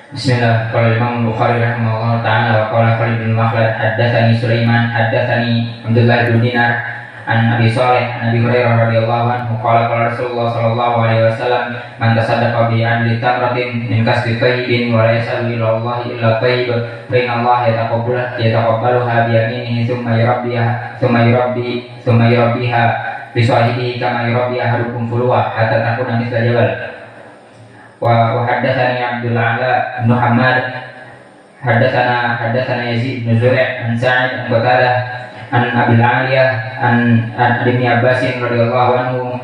Bismillah. Qala Imam Bukhari rahimahullah ta'ala wa qala Khalid bin Makhlad haddatsani Sulaiman haddatsani Abdullah bin Dinar an Abi Shalih an Abi Hurairah radhiyallahu anhu qala qala Rasulullah sallallahu alaihi wasallam man tasaddaqa bi adli tamratin min kasbi tayyibin wa la yas'alu illa Allah illa tayyib fa inna Allah yataqabbaluha bi yaminihi thumma yurabbiha bi sahibihi kama yurabbi ahadukum fuluwa hatta takuna mithla jabal. Wa haddatsani Abdul A'la bin Muhammad haddatsana Yazid bin Zur'ah an Sa'id an Qatadah an Abil Aliyah an Ibnu Abbas radhiyallahu anhu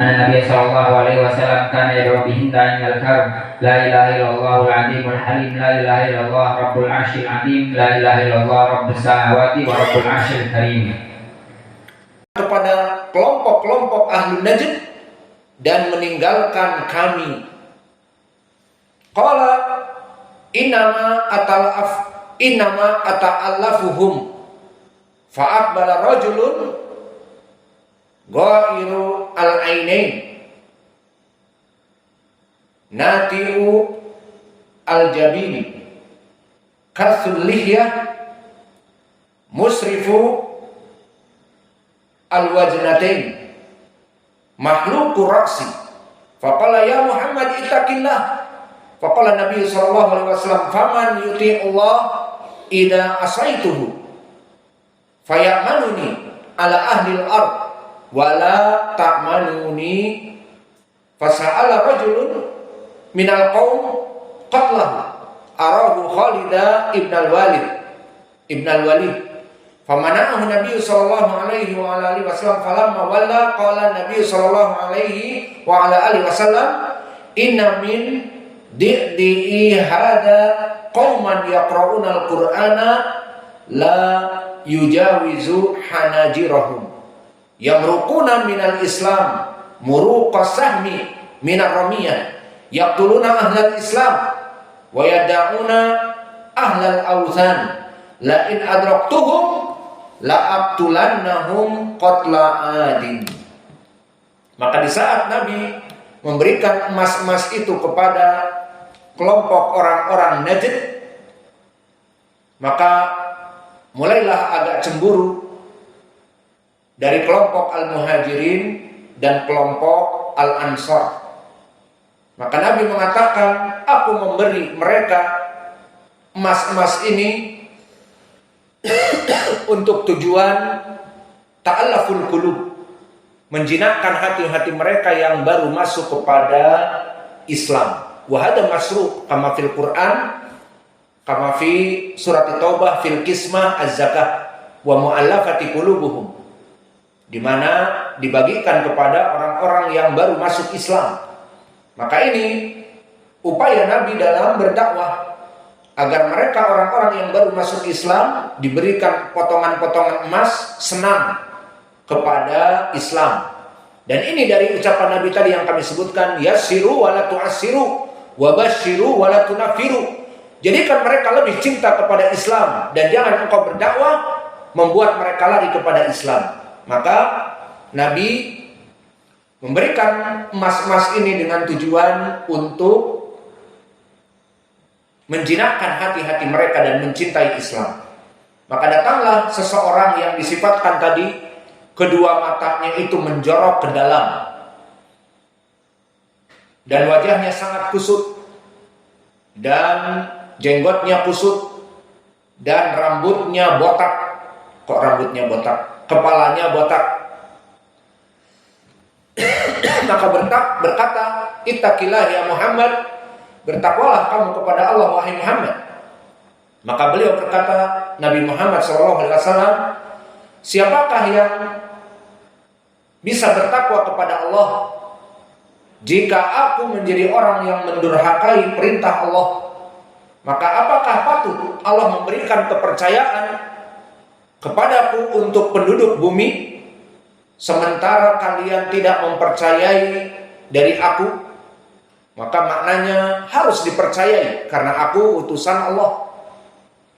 anna Nabiy sallallahu alaihi wasallam kana yad'u bihinna inal karb la ilaha illallahul azimul halim la ilaha illallah rabbul arsyil azim la ilaha illallah rabbus samawati wa rabbul arsyil karim. Kepada kelompok-kelompok ahlu Najd dan meninggalkan kami. Qala innama ata'allafuhum fa'aqbala rajulun ghairu al-ainain nati'u al-jabini kathul lihyah musrifu al-wajnatain mahluku ra'si faqala ya Muhammad ittaqillah. Faqala Nabi sallallahu alaihi wasallam faman yuti'ullah idza asaituhu fayamanuni ala ahli al-ard wala ta'manuni. Fasa'ala rajulun minal qaum qatlahu arahu Khalida ibn al-Walid famana'ahu Nabi sallallahu alaihi wa alihi wasallam falamma walla qala Nabi sallallahu alaihi wa alihi wasallam inna min di'i hada qauman yaqra'una al-Qur'ana la yujawizu hanajirahum yamruquna minal Islam muruqas sahmi minar ramiyah yaqtuluna ahlal Islam wa yada'una ahlal awthan la in adraktuhum la aqtulannahum qatla adin. Maka di saat Nabi memberikan emas-emas itu kepada kelompok orang-orang Najd, maka mulailah agak cemburu dari kelompok Al-Muhajirin dan kelompok Al-Ansar. Maka Nabi mengatakan, aku memberi mereka emas-emas ini untuk tujuan ta'allaful qulub, menjinakkan hati-hati mereka yang baru masuk kepada Islam. Wa hada masruq kama fil Quran kama fi surat Taubah fil qismah az-zakah wa mu'allafati qulubuhum, di mana dibagikan kepada orang-orang yang baru masuk Islam. Maka ini upaya Nabi dalam berdakwah agar mereka orang-orang yang baru masuk Islam diberikan potongan-potongan emas senang kepada Islam. Dan ini dari ucapan Nabi tadi yang kami sebutkan, yassiru wa la tu'assiru wa basyiru wa la tunafiru. Jadikan mereka lebih cinta kepada Islam dan jangan engkau berdakwah membuat mereka lari kepada Islam. Maka Nabi memberikan emas-emas ini dengan tujuan untuk menjinakkan hati-hati mereka dan mencintai Islam. Maka datanglah seseorang yang disifatkan tadi kedua matanya itu menjorok ke dalam dan wajahnya sangat kusut dan jenggotnya kusut dan rambutnya botak. Kok rambutnya botak? Kepalanya botak. Maka berkata, ittaqillah ya Muhammad, bertakwalah kamu kepada Allah wahai Muhammad. Maka beliau berkata, Nabi Muhammad SAW, siapakah yang bisa bertakwa kepada Allah jika aku menjadi orang yang mendurhakai perintah Allah? Maka apakah patut Allah memberikan kepercayaan kepadaku untuk penduduk bumi, sementara kalian tidak mempercayai dari aku? Maka maknanya harus dipercayai karena aku utusan Allah.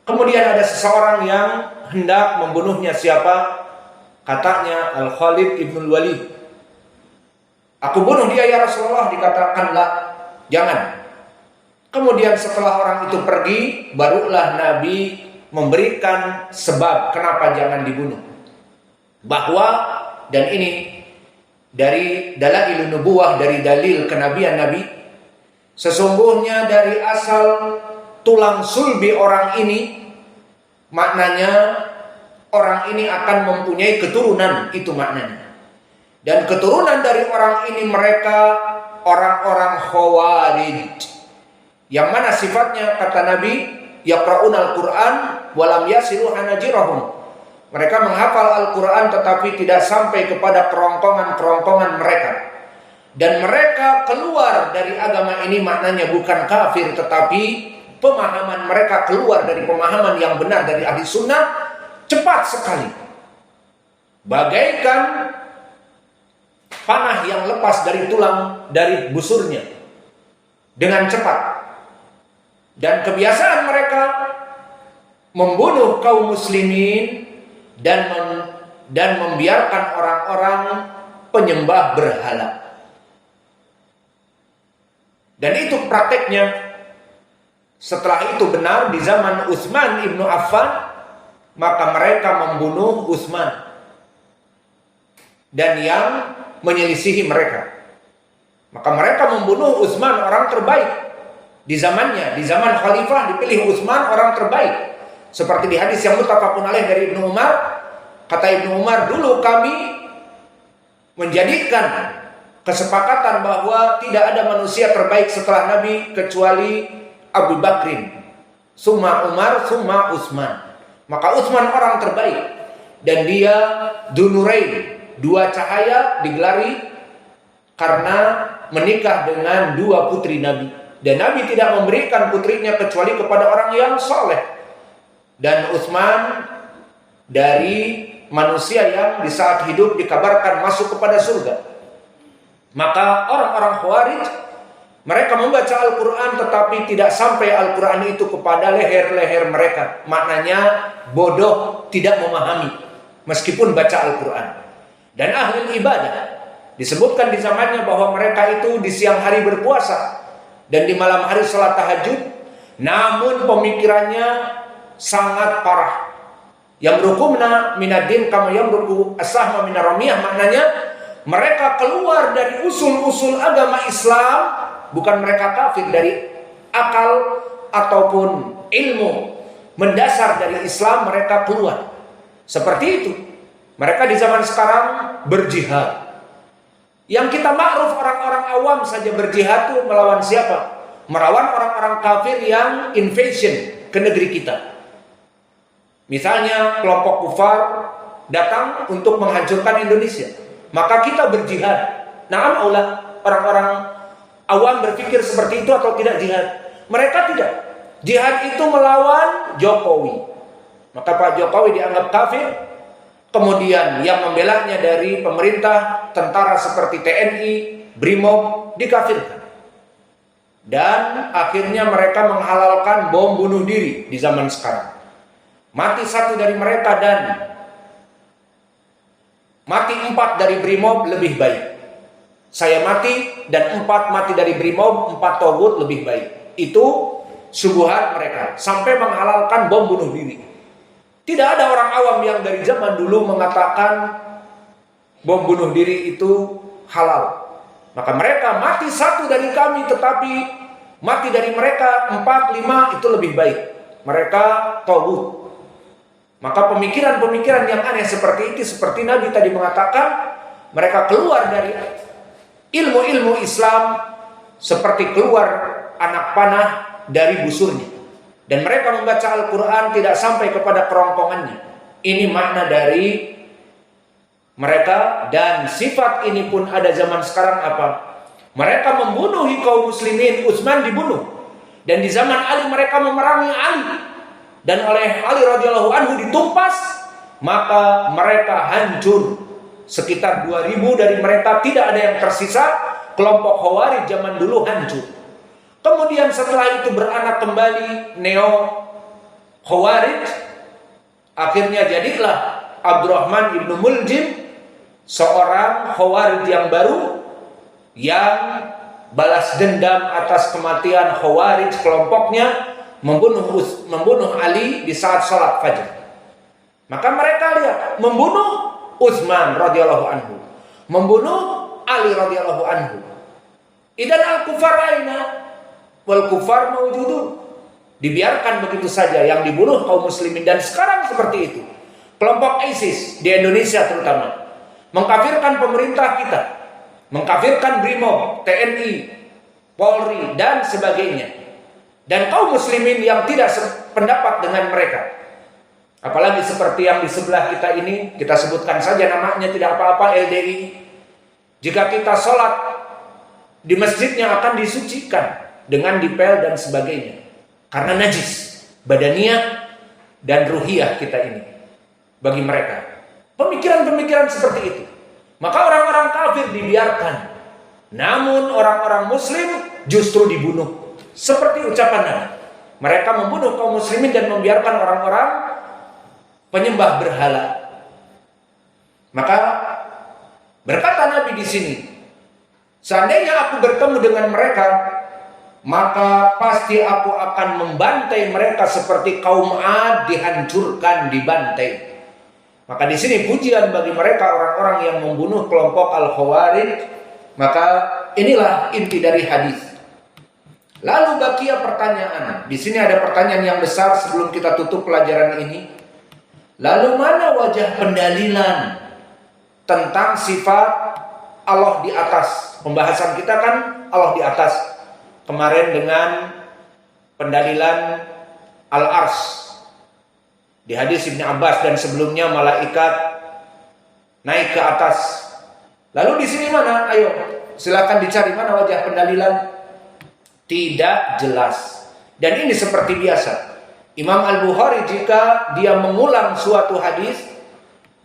Kemudian ada seseorang yang hendak membunuhnya. Siapa? Katanya Al-Khalid ibn al-Walid. Aku bunuh dia ya Rasulullah. Dikatakanlah, jangan. Kemudian setelah orang itu pergi, barulah Nabi memberikan sebab kenapa jangan dibunuh. Bahwa, dan ini dari dalailun nubuwah, dari dalil kenabian Nabi, sesungguhnya dari asal tulang sulbi orang ini, maknanya orang ini akan mempunyai keturunan, itu maknanya. Dan keturunan dari orang ini mereka orang-orang Khawarij. Yang mana sifatnya, kata Nabi, yaqra'unal Qur'an walam yasilu hanajirahum. Mereka menghafal Al-Quran tetapi tidak sampai kepada kerongkongan-kerongkongan mereka. Dan mereka keluar dari agama ini, maknanya bukan kafir, tetapi pemahaman mereka keluar dari pemahaman yang benar dari ahli sunnah cepat sekali. Bagaikan panah yang lepas dari tulang, dari busurnya, dengan cepat. Dan kebiasaan mereka membunuh kaum muslimin dan membiarkan orang-orang penyembah berhala. Dan itu prakteknya. Setelah itu benar di zaman Utsman ibnu Affan, maka mereka membunuh Utsman dan yang menyelisihi mereka. Maka mereka membunuh Utsman, orang terbaik di zamannya. Di zaman khalifah dipilih Utsman, orang terbaik. Seperti di hadis yang muttafaqun alaih dari Ibnu Umar, kata Ibnu Umar, dulu kami menjadikan kesepakatan bahwa tidak ada manusia terbaik setelah Nabi kecuali Abu Bakrin, summa Umar, summa Utsman. Maka Utsman orang terbaik, dan dia Dzunurain, dua cahaya, digelari karena menikah dengan dua putri Nabi. Dan Nabi tidak memberikan putrinya kecuali kepada orang yang soleh. Dan Utsman dari manusia yang di saat hidup dikabarkan masuk kepada surga. Maka orang-orang Khawarij, mereka membaca Al-Quran tetapi tidak sampai Al-Quran itu kepada leher-leher mereka. Maknanya bodoh, tidak memahami meskipun baca Al-Quran. Dan ahli ibadah, disebutkan di zamannya bahwa mereka itu di siang hari berpuasa dan di malam hari salat tahajud, namun pemikirannya sangat parah. Yamruquna minad-din kama yamruqu as-sahma minar ramiyah, maknanya mereka keluar dari usul-usul agama Islam, bukan mereka kafir, dari akal ataupun ilmu mendasar dari Islam mereka keluar. Seperti itu. Mereka di zaman sekarang berjihad. Yang kita makruf orang-orang awam saja berjihad itu melawan siapa? Melawan orang-orang kafir yang invasion ke negeri kita. Misalnya kelompok kufar datang untuk menghancurkan Indonesia, maka kita berjihad. Nah, Allah, orang-orang awam berpikir seperti itu atau tidak jihad? Mereka tidak. Jihad itu melawan Jokowi. Maka Pak Jokowi dianggap kafir. Kemudian yang membelanya dari pemerintah, tentara seperti TNI, Brimob, dikafirkan. Dan akhirnya mereka menghalalkan bom bunuh diri di zaman sekarang. Mati satu dari mereka dan mati 4 dari Brimob lebih baik. Saya mati dan 4 mati dari Brimob, 4 togut lebih baik. Itu subuhat mereka. Sampai menghalalkan bom bunuh diri. Tidak ada orang awam yang dari zaman dulu mengatakan bom bunuh diri itu halal. Maka mereka mati satu dari kami, tetapi mati dari mereka 4, 5 itu lebih baik. Mereka tauhid. Maka pemikiran-pemikiran yang aneh seperti itu, seperti Nabi tadi mengatakan, mereka keluar dari ilmu-ilmu Islam seperti keluar anak panah dari busurnya. Dan mereka membaca Al-Quran tidak sampai kepada kerongkongannya. Ini makna dari mereka. Dan sifat ini pun ada zaman sekarang apa? Mereka membunuh kaum muslimin. Utsman dibunuh. Dan di zaman Ali mereka memerangi Ali. Dan oleh Ali radhiyallahu anhu ditumpas. Maka mereka hancur. Sekitar 2000 dari mereka tidak ada yang tersisa. Kelompok Khawarij zaman dulu hancur. Kemudian setelah itu beranak kembali Neo Khawarij. Akhirnya jadilah Abdurrahman ibnu Muljim, seorang Khawarij yang baru, yang balas dendam atas kematian Khawarij kelompoknya, membunuh Ali di saat sholat Fajr. Maka mereka lihat membunuh Utsman radhiyallahu anhu, membunuh Ali radhiyallahu anhu. Idan al-kufar aina wal kufar mawjudun. Dibiarkan begitu saja yang dibunuh kaum muslimin. Dan sekarang seperti itu. Kelompok ISIS di Indonesia terutama mengkafirkan pemerintah kita, mengkafirkan BRIMOB, TNI, Polri dan sebagainya. Dan kaum muslimin yang tidak sependapat dengan mereka. Apalagi seperti yang di sebelah kita ini, kita sebutkan saja namanya, tidak apa-apa, LDI. Jika kita sholat di masjidnya akan disucikan dengan dipel dan sebagainya. Karena najis badaniyah dan ruhiyah kita ini bagi mereka. Pemikiran-pemikiran seperti itu. Maka orang-orang kafir dibiarkan. Namun orang-orang muslim justru dibunuh. Seperti ucapan Nabi. Mereka membunuh kaum muslimin dan membiarkan orang-orang penyembah berhala. Maka berkata Nabi di sini, seandainya aku bertemu dengan mereka, maka pasti aku akan membantai mereka seperti kaum Ad dihancurkan, dibantai. Maka di sini pujian bagi mereka orang-orang yang membunuh kelompok Al-Khawarij. Maka inilah inti dari hadis. Lalu bakia pertanyaan. Di sini ada pertanyaan yang besar sebelum kita tutup pelajaran ini. Lalu mana wajah pendalilan tentang sifat Allah di atas? Pembahasan kita kan Allah di atas. Kemarin dengan pendalilan Al-Ars di hadis Ibnu Abbas, dan sebelumnya malaikat naik ke atas. Lalu di sini mana? Ayo, silakan dicari mana wajah pendalilan. Tidak jelas. Dan ini seperti biasa. Imam Al-Bukhari jika dia mengulang suatu hadis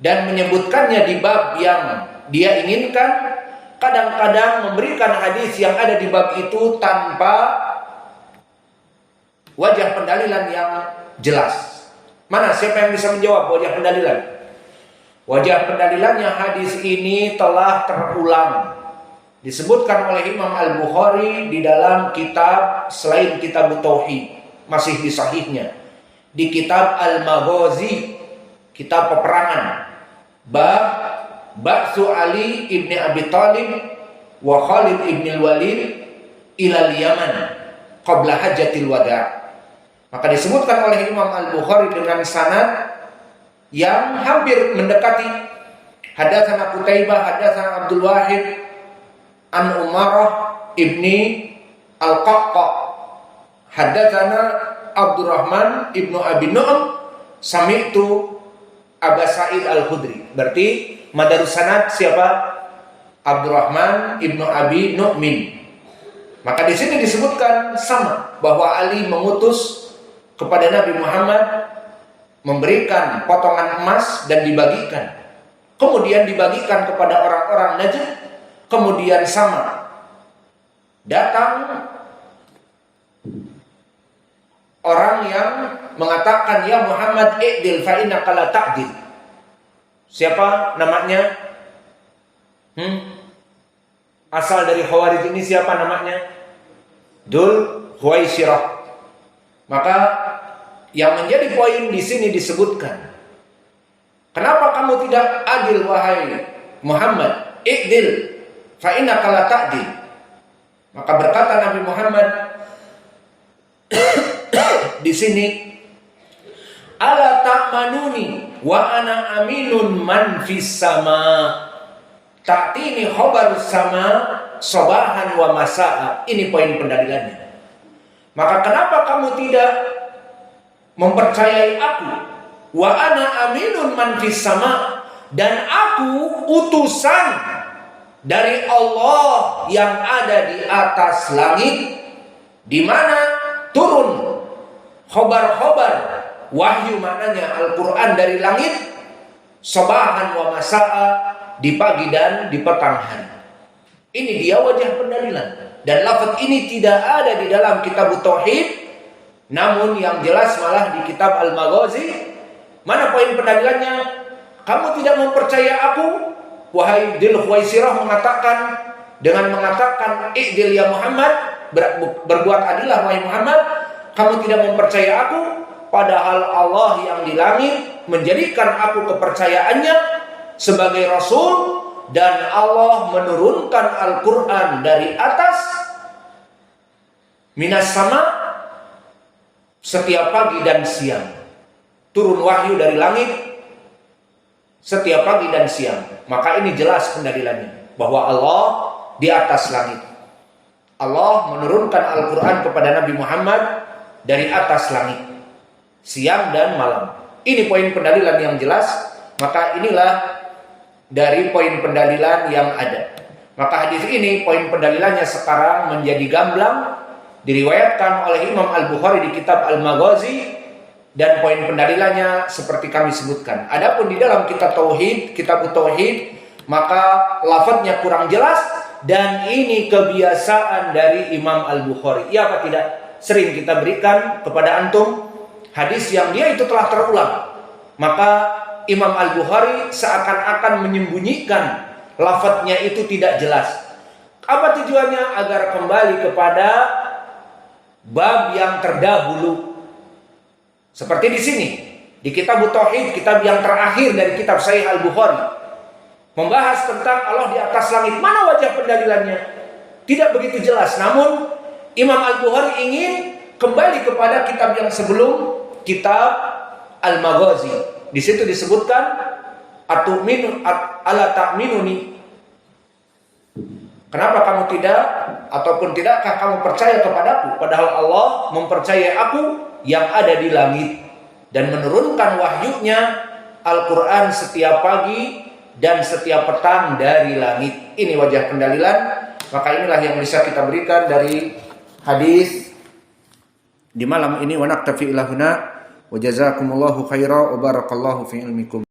dan menyebutkannya di bab yang dia inginkan, kadang-kadang memberikan hadis yang ada di bab itu tanpa wajah pendalilan yang jelas. Mana siapa yang bisa menjawab wajah pendalilan? Wajah pendalilannya hadis ini telah terulang. Disebutkan oleh Imam Al-Bukhari di dalam kitab selain kitab Tauhid, masih di sahihnya. Di kitab Al-Maghazi, kitab peperangan. Bab Ba'su Ali ibn Abi Talib wa Khalid ibn Walid ila Yaman qabla hajjatil wada'. Maka disebutkan oleh Imam Al-Bukhari dengan sanad yang hampir mendekati. Hadatsana Qutaibah, hadatsana Abdul Wahid an Umarah ibni Al-Qaqqa, hadatsana Abdurrahman ibnu Abi Nu'am sami'tu Aba Sa'id Al-Khudri. Berarti madarus sanad siapa? Abdurrahman ibnu Abi Nu'min. Maka di sini disebutkan sama bahwa Ali mengutus kepada Nabi Muhammad memberikan potongan emas dan dibagikan. Kemudian dibagikan kepada orang-orang Najd. Kemudian sama datang orang yang mengatakan, ya Muhammad i'dil fa innaka la ta'dil. Siapa namanya? Asal dari Khawarij ini siapa namanya? Dul Huwaisirah. Maka yang menjadi poin di sini disebutkan, kenapa kamu tidak adil wahai Muhammad? I'dil fa innaka la ta'dil. Maka berkata Nabi Muhammad di sini, ala ta'manuni wa ana aminun man fis sama ta'tini khabarus sama sabahan wa masa'a. Ini poin pendalilannya. Maka kenapa kamu tidak mempercayai aku? Wa ana aminun man fis sama, dan aku utusan dari Allah yang ada di atas langit, di mana turun khobar-khobar wahyu, maknanya Al-Quran dari langit, sabahan wa masa'a, di pagi dan di petang hari. Ini dia wajah pendalilan. Dan lafaz ini tidak ada di dalam kitab Tauhid, namun yang jelas malah di kitab Al-Maghazi. Mana poin pendalilannya? Kamu tidak mempercaya aku, wahai Dil Huwaisirah mengatakan, dengan mengatakan i'dil ya Muhammad, berbuat adillah wahai Muhammad, kamu tidak mempercayai aku, padahal Allah yang di langit menjadikan aku kepercayaannya sebagai rasul, dan Allah menurunkan Al-Quran dari atas minas sama setiap pagi dan siang. Turun wahyu dari langit setiap pagi dan siang. Maka ini jelas pendalilannya bahwa Allah di atas langit. Allah menurunkan Al-Quran kepada Nabi Muhammad dari atas langit, siang dan malam. Ini poin pendalilan yang jelas. Maka inilah dari poin pendalilan yang ada. Maka hadis ini poin pendalilannya sekarang menjadi gamblang, diriwayatkan oleh Imam Al-Bukhari di kitab Al-Maghazi, dan poin pendalilannya seperti kami sebutkan. Adapun di dalam kitab Tauhid, kitab Tauhid, maka lafadznya kurang jelas, dan ini kebiasaan dari Imam Al-Bukhari. Iya apa tidak? Sering kita berikan kepada antum hadis yang dia itu telah terulang. Maka Imam Al-Bukhari seakan-akan menyembunyikan lafadznya itu tidak jelas. Apa tujuannya? Agar kembali kepada bab yang terdahulu. Seperti di sini, di kitab Tauhid, kitab yang terakhir dari kitab Sahih Al-Bukhari, membahas tentang Allah di atas langit. Mana wajah pendalilannya? Tidak begitu jelas. Namun Imam Al-Bukhari ingin kembali kepada kitab yang sebelum, kitab Al-Maghazi. Di situ disebutkan ala ta'minuni. Kenapa kamu tidak, ataupun tidakkah kamu percaya kepadaku, padahal Allah mempercayai aku yang ada di langit dan menurunkan wahyunya Al-Quran setiap pagi dan setiap petang dari langit. Ini wajah pendalilan. Maka inilah yang bisa kita berikan dari hadis di malam ini. Wa naktafi ila huna wa jazakumullahu khaira wa barakallahu fi ilmikum.